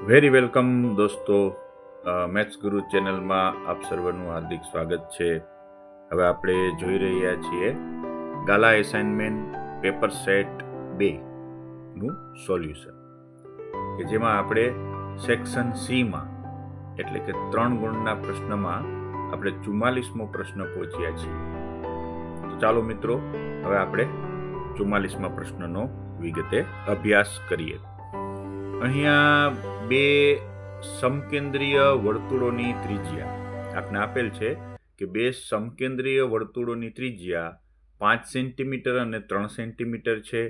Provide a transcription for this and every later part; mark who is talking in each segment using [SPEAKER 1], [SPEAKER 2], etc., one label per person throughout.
[SPEAKER 1] Very welcome દોસ્તો, maths ગુરુ ચેનલમાં આપ સર્વનું હાર્દિક સ્વાગત છે. હવે આપણે જોઈ રહ્યા છીએ ગાલા એસાઇનમેન્ટ પેપર સેટ 2નું સોલ્યુશન, કે જેમાં આપણે સેક્શન સીમાં એટલે કે 3 ગુણના પ્રશ્નમાં આપણે 44મો પ્રશ્ન પહોંચ્યા છીએ. તો ચાલો મિત્રો, હવે આપણે 44મા પ્રશ્નનો વિગતે અભ્યાસ કરીએ. અહીંયા બે સમકેન્દ્રીય વર્તુળોની ત્રિજ્યા આપને આપેલ છે કે બે સમકેન્દ્રીય વર્તુળોની ત્રિજ્યા 5 સેન્ટીમીટર અને 3 સેન્ટીમીટર છે.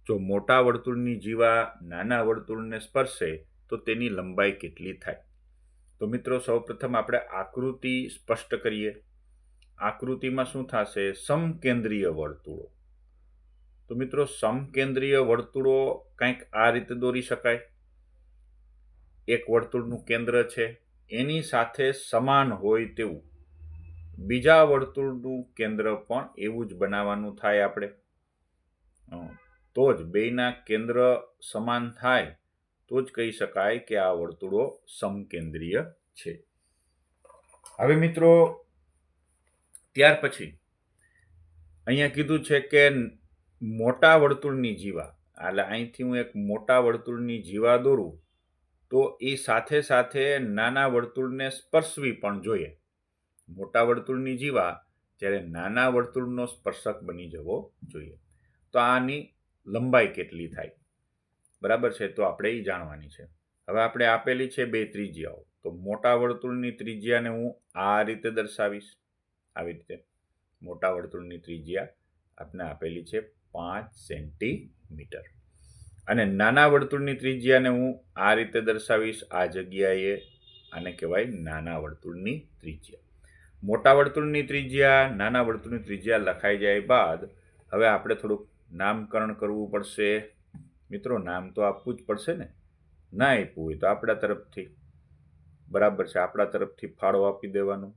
[SPEAKER 1] જો મોટા વર્તુળની જીવા નાના વર્તુળને સ્પર્શે તો તેની લંબાઈ કેટલી થાય? તો મિત્રો, સૌપ્રથમ આપણે આકૃતિ સ્પષ્ટ કરીએ. આકૃતિમાં શું થશે? સમકેન્દ્રીય વર્તુળો. તો મિત્રો, સમકેન્દ્રીય વર્તુળો કંઈક આ રીતે દોરી શકાય. એક વર્તુળનું કેન્દ્ર છે, એની સાથે સમાન હોય તેવું બીજા વર્તુળનું કેન્દ્ર પણ એવું જ બનાવવાનું થાય આપણે. તો જ બેયના કેન્દ્ર સમાન થાય તો જ કહી શકાય કે આ વર્તુળો સમકેન્દ્રીય છે. હવે મિત્રો, ત્યાર પછી અહીંયા કીધું છે કે મોટા વર્તુળની જીવા, એટલે અહીંથી હું એક મોટા વર્તુળની જીવા દોરું તો એ સાથે સાથે નાના વર્તુળને સ્પર્શવી પણ જોઈએ. મોટા વર્તુળની જીવા જ્યારે નાના વર્તુળનો સ્પર્શક બની જવો જોઈએ. તો આની લંબાઈ કેટલી થાય? બરાબર છે, તો આપણે એ જાણવાની છે. હવે આપણે આપેલી છે બે ત્રિજ્યાઓ. તો મોટા વર્તુળની ત્રિજ્યાને હું આ રીતે દર્શાવીશ. આવી રીતે મોટા વર્તુળની ત્રિજ્યા આપણે આપેલી છે 5 સેન્ટીમીટર, અને નાના વર્તુળની ત્રિજ્યાને હું આ રીતે દર્શાવીશ. આ જગ્યાએ આને કહેવાય નાના વર્તુળની ત્રિજ્યા. મોટા વર્તુળની ત્રિજ્યા, નાના વર્તુળની ત્રિજ્યા લખાઈ જાય બાદ હવે આપણે થોડુંક નામકરણ કરવું પડશે. મિત્રો, નામ તો આપવું જ પડશે ને. ના આપ્યું હોય તો આપણા તરફથી, બરાબર છે, આપણા તરફથી ફાળો આપી દેવાનો.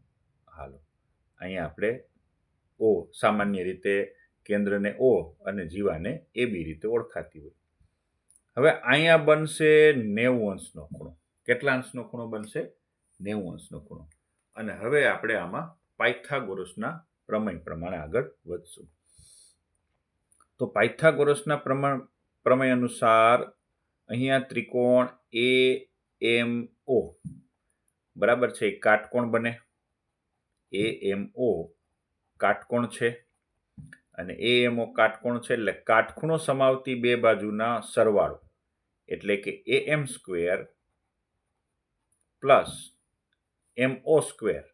[SPEAKER 1] હાલો, અહીંયા આપણે ઓ, સામાન્ય રીતે કેન્દ્રને ઓ અને જીવાને એ બી રીતે ઓળખાતી હોય. હવે અહીંયા બનશે 90 અંશનો ખૂણો. કેટલા અંશનો ખૂણો બનશે? 90 અંશનો ખૂણો. અને હવે આપણે આમાં પાયથાગોરસના પ્રમેય પ્રમાણે આગળ વધશું. તો પાયથાગોરસના પ્રમેય અનુસાર અહીંયા ત્રિકોણ AMO, બરાબર છે, એ કાટકોણ બને. AMO કાટકોણ છે, અને AMO કાટકોણ છે એટલે કાટખૂણો સમાવતી બે બાજુના સરવાળો, એટલે કે AM square plus MO square.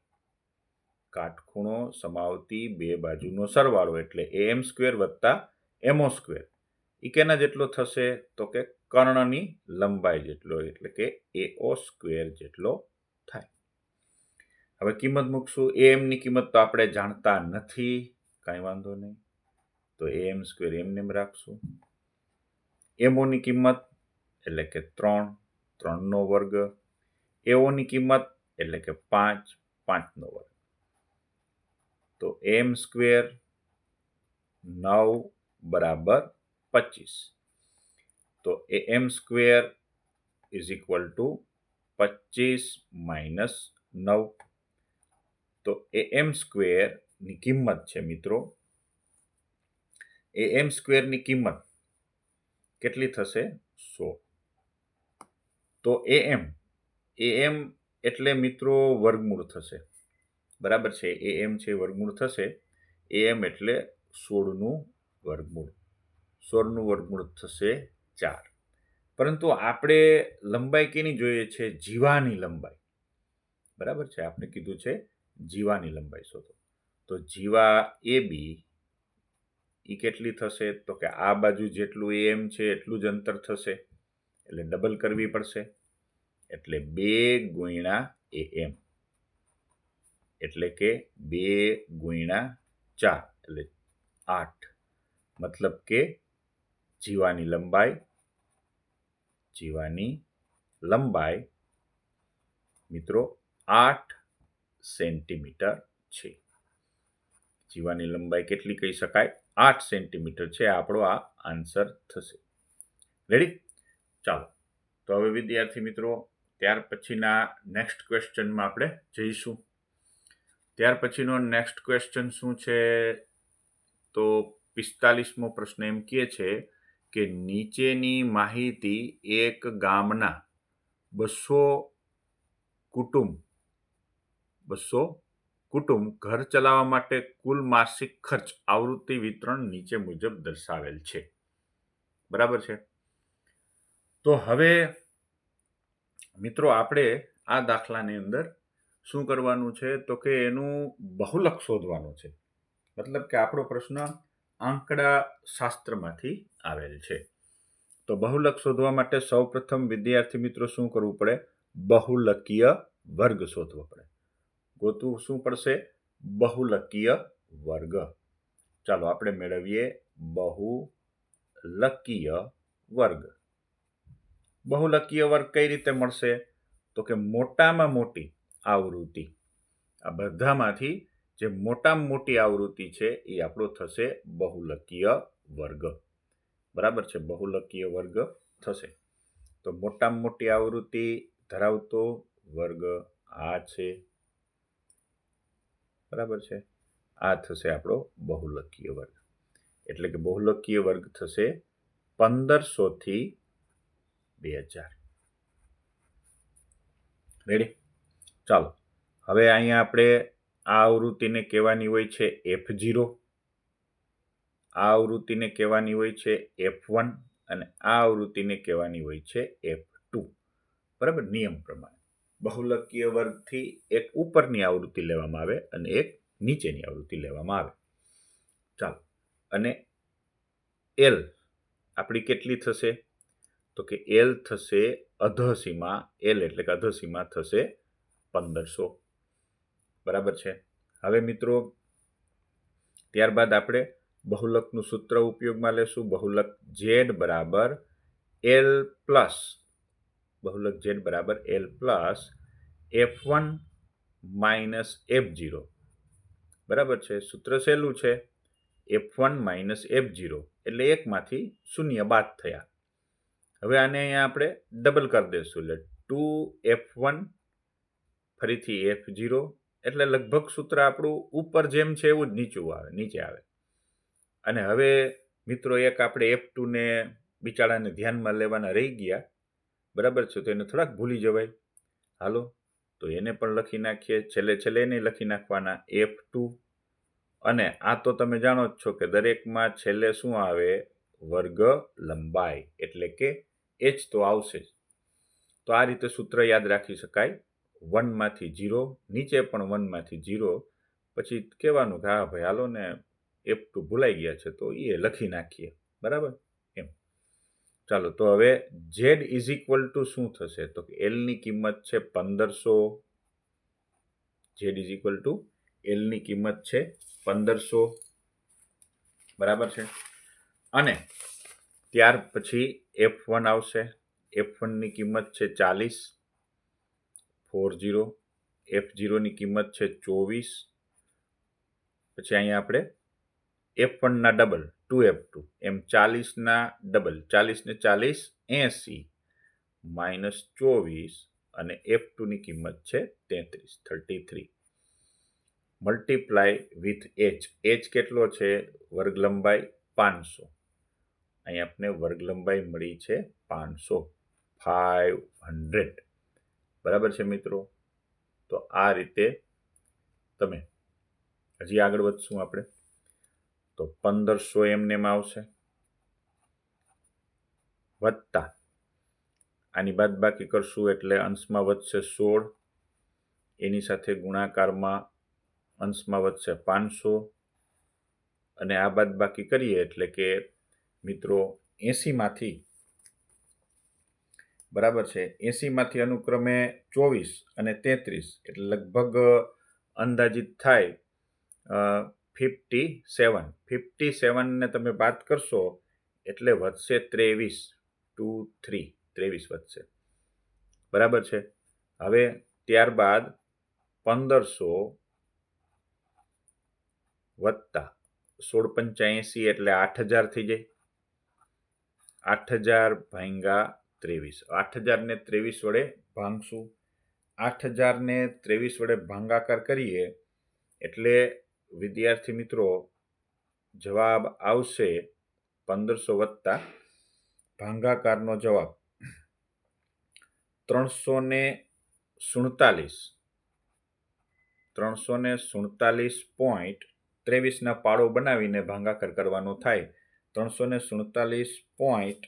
[SPEAKER 1] કાટખૂણો સમાવતી બે બાજુનો સરવાળો એટલે AM સ્ક્વેર વત્તા MO સ્ક્વેર. એ કેના જેટલો થશે? તો કે કર્ણની લંબાઈ જેટલો, એટલે કે AO સ્ક્વેર જેટલો થાય. હવે કિંમત મૂકશું. AM ની કિંમત તો આપણે જાણતા નથી, કાંઈ વાંધો નહીં, તો AM સ્ક્વેર એમને રાખશું. MO ની કિંમત એટલે કે 3, 3નો વર્ગ. AO ની કિંમત એટલે કે 5, 5નો વર્ગ. તો AM સ્ક્વેર 9 બરાબર 25. તો AM square is equal to 25 minus 9. તો AM સ્ક્વેરની કિંમત છે મિત્રો, AM સ્ક્વેરની કિંમત કેટલી થશે? 100. તો AM એટલે મિત્રો વર્ગમૂળ થશે. બરાબર છે, AM છે વર્ગમૂળ થશે. AM એટલે 16નું વર્ગમૂળ. 16નું વર્ગમૂળ થશે 4. પરંતુ આપણે લંબાઈ કેની જોઈએ છે? જીવાની લંબાઈ. બરાબર છે, આપણે કીધું છે જીવાની લંબાઈ શોધો. તો જીવા AB એ કેટલી થશે? તો કે આ બાજુ જેટલું AM છે એટલું જ અંતર થશે, એટલે ડબલ કરવી પડશે. એટલે 2 ગુણ્યા AM, એટલે કે 2 ગુણ્યા 4 એટલે 8. મતલબ કે જીવાની લંબાઈ મિત્રો 8 સેન્ટીમીટર છે. જીવાની લંબાઈ કેટલી કહી શકાય? 8 સેન્ટીમીટર છે. આપણો આ આન્સર થશે. રેડી? ચાલો, તો હવે વિદ્યાર્થી મિત્રો, ત્યાર પછીના નેક્સ્ટ ક્વેશ્ચનમાં આપણે જઈશું. ત્યાર પછીનો નેક્સ્ટ ક્વેશ્ચન શું છે? તો 45મો પ્રશ્ન એમ કહે છે કે નીચેની માહિતી એક ગામના 200 કુટુંબ ઘર ચલાવવા માટે કુલ માસિક ખર્ચ આવૃત્તિ વિતરણ નીચે મુજબ દર્શાવેલ છે. બરાબર છે. તો હવે મિત્રો આપણે આ દાખલાની અંદર શું કરવાનું છે? તો કે એનું બહુલક શોધવાનું છે. મતલબ કે આપણો પ્રશ્ન આંકડા શાસ્ત્રમાંથી આવેલ છે. તો બહુલક શોધવા માટે સૌપ્રથમ વિદ્યાર્થી મિત્રો શું કરવું પડે? બહુલકીય વર્ગ શોધવો પડે. ગોતવું શું પડશે? બહુલકીય વર્ગ. ચાલો આપણે મેળવીએ બહુલકીય વર્ગ. બહુલકીય વર્ગ કઈ રીતે મળશે? તો કે મોટામાં મોટી આવૃત્તિ, આ બધામાંથી જે મોટામાં મોટી આવૃત્તિ છે એ આપણો થશે બહુલકીય વર્ગ. બરાબર છે, બહુલકીય વર્ગ થશે. તો મોટામાં મોટી આવૃત્તિ ધરાવતો વર્ગ આ છે. બરાબર છે, આ થશે આપણો બહુલકીય વર્ગ. એટલે કે બહુલકીય વર્ગ થશે 1500 થી 2000. રેડી? ચાલો હવે અહીંયા આપણે આ આવૃત્તિને કહેવાની હોય છે F0, આ આવૃત્તિને કહેવાની હોય છે F1 અને આ આવૃત્તિને કહેવાની હોય છે F2. બરાબર? નિયમ પ્રમાણે બહુલકીય વર્ગથી એક ઉપરની આવૃત્તિ લેવામાં આવે અને એક નીચેની આવૃત્તિ લેવામાં આવે. ચાલો, અને L આપણી કેટલી થશે? તો કે L થશે અધસીમા. L એટલે કે અધસીમા થશે 1500. બરાબર છે. હવે મિત્રો ત્યારબાદ આપણે બહુલકનું સૂત્ર ઉપયોગમાં લેશું. બહુલક Z બરાબર L પ્લસ, બહુલક Z બરાબર L plus F1 minus F0. બરાબર છે. સૂત્ર સહેલું છે, F1 માઇનસ F0 એટલે એકમાંથી શૂન્ય બાદ થયા. હવે આને અહીંયા આપણે ડબલ કરી દઈશું એટલે 2F1 ફરીથી F0 એટલે લગભગ સૂત્ર આપણું ઉપર જેમ છે એવું જ નીચે આવે. અને હવે મિત્રો એક આપણે F2 ને બિચારાને ધ્યાનમાં લેવાના રહી ગયા. બરાબર છે, તો એને થોડાક ભૂલી જવાય. હાલો, તો એને પણ લખી નાખીએ. છેલ્લે એને લખી નાખવાના F2. અને આ તો તમે જાણો જ છો કે દરેકમાં છેલ્લે શું આવે? વર્ગ લંબાઈ, એટલે કે H તો આવશે જ. તો આ રીતે સૂત્ર યાદ રાખી શકાય. 1 માંથી 0, નીચે પણ 1 માંથી 0. પછી કહેવાનું કે હા ભાઈ હાલો ને F2 ભૂલાઈ ગયા છે તો એ લખી નાખીએ. બરાબર? એમ. ચાલો, તો હવે Z ઇઝ ઇક્વલ ટુ શું થશે? તો કે L ની કિંમત છે 1500. Z is equal to L ની કિંમત છે 1500. બરાબર છે. અને ત્યાર પછી F1 આવશે. F1 ની કિંમત છે 40. 40. F0 ની કિંમત છે 24. પછી અહીંયા આપણે F1 ના ડબલ 2F2 એમ 40 ના ડબલ 40 ને 40 80 માઇનસ 24 અને F2 ની કિંમત છે 33. Multiply with H. H કેટલો છે? વર્ગ લંબાઈ 500. અહીં આપણે વર્ગ લંબાઈ મળી છે 500. બરાબર છે મિત્રો? તો આ રીતે તમે હજી આગળ વધશું આપણે. તો 1500 એમનેમ આવશે, વત્તા આની બાદબાકી કરશું એટલે અંશમાં વધશે 16. એની સાથે ગુણાકારમાં અંશમાં વધશે 500. અને આ બાદબાકી કરીએ એટલે કે મિત્રો 80માંથી, બરાબર છે, 80માંથી અનુક્રમે 24 અને 33 એટલે લગભગ અંદાજિત થાય 57. 57 ને તમે બાદ કરશો એટલે વધશે 23. 23 વધશે. બરાબર છે. હવે ત્યારબાદ 1500 વત્તા 16 × 85 એટલે 8000 થઈ જાય. 8000 ભાગ્યા 8023 વડે ભાંગશું. 8023 વડે ભાગાકાર કરીએ એટલે વિદ્યાર્થી મિત્રો જવાબ આવશે 1500 વત્તા ભાગાકારનો જવાબ 347.23 પાડો બનાવીને ભાગાકાર કરવાનો થાય. 347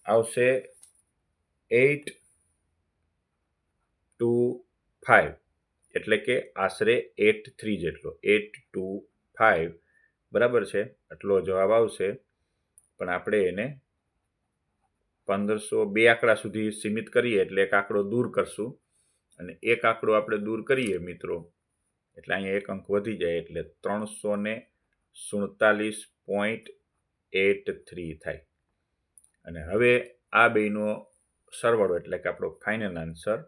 [SPEAKER 1] આવશે 825 એટલે કે આશરે 83 જેટલો. 825 બરાબર છે, આટલો જવાબ આવશે. પણ આપણે એને 1500 બે આંકડા સુધી સીમિત કરીએ એટલે એક આંકડો દૂર કરશું, અને એક આંકડો આપણે દૂર કરીએ મિત્રો એટલે અહીંયા એક અંક વધી જાય એટલે 347.83 થાય. અને હવે આ બેનો સરવાળો એટલે કે આપણો ફાઇનલ આન્સર.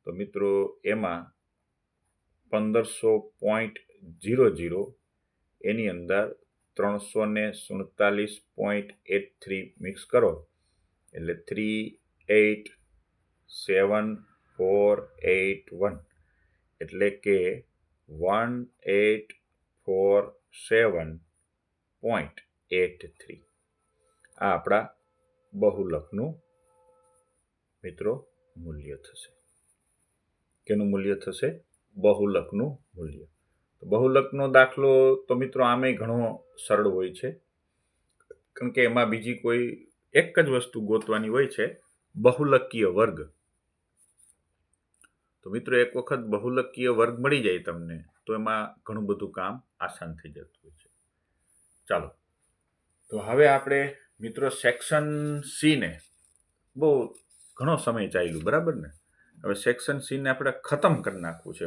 [SPEAKER 1] તો મિત્રો એમાં 1500.00 એની અંદર 347.83 મિક્સ કરો એટલે 387,481 એટલે કે 1847.83 આ આપણા બહુલકનું મિત્રો મૂલ્ય થશે. કેનું મૂલ્ય થશે? બહુલકનું મૂલ્ય. બહુલકનો દાખલો તો મિત્રો આમેય ઘણો સરળ હોય છે, કારણ કે એમાં બીજી કોઈ એક જ વસ્તુ ગોતવાની હોય છે, બહુલકીય વર્ગ. તો મિત્રો એક વખત બહુલકીય વર્ગ મળી જાય તમને તો એમાં ઘણું બધું કામ આસાન થઈ જતું હોય છે. ચાલો, તો હવે આપણે મિત્રો સેક્શન સી ને બહુ ઘણો સમય ચાલ્યું, બરાબર ને? હવે સેક્શન સી ને આપણે ખતમ કરી નાખવું છે.